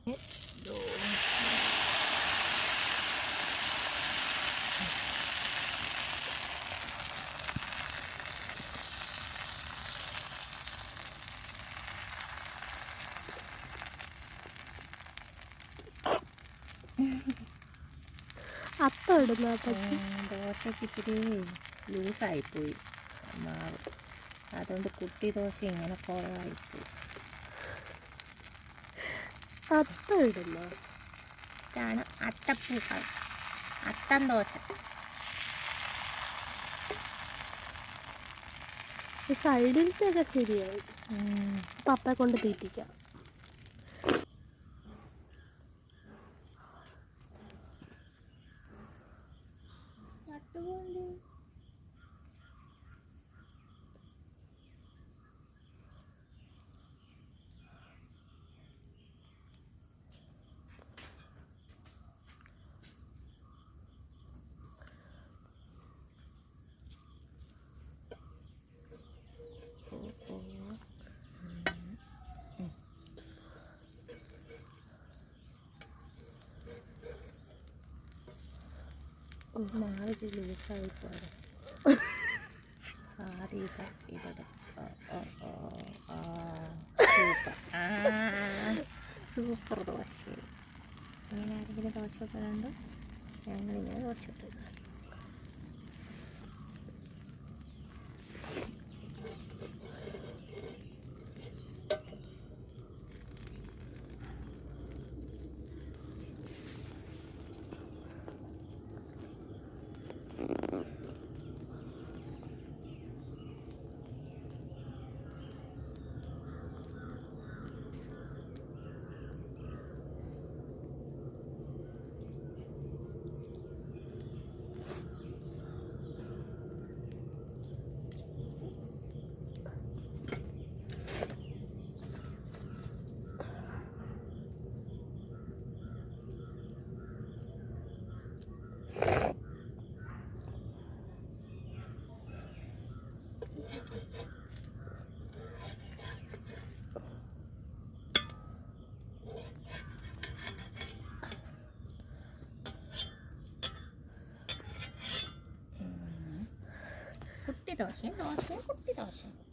അപ്പം ഇടുന്നു ദോശയ്ക്ക് ഇത്തിരി ലൂസായിപ്പോയി മാവ്, അതുകൊണ്ട് കുട്ടി ദോശ ഇങ്ങനെ കുറവായിപ്പോയി. അപ്പം ഇടുന്നു. ഇതാണ് അത്തപ്പൂക്കൾ, അത്തൻ ദോശ. സൈഡിലത്തെയൊക്കെ ശരിയായി. പപ്പയെ കൊണ്ട് തീറ്റിക്കാം. മാവ് ലൂസായിപ്പോയി. ആദ്യം ഇതെടുക്കും. സൂപ്പർ ദോശ. ഇങ്ങനെ ആരെങ്കിലും ദോശ ഇട്ടുണ്ടോ? ഞങ്ങളിങ്ങനെ ദോശ ഇട്ടു. കുട്ടി ദോശയും കുട്ടി ദോശയും.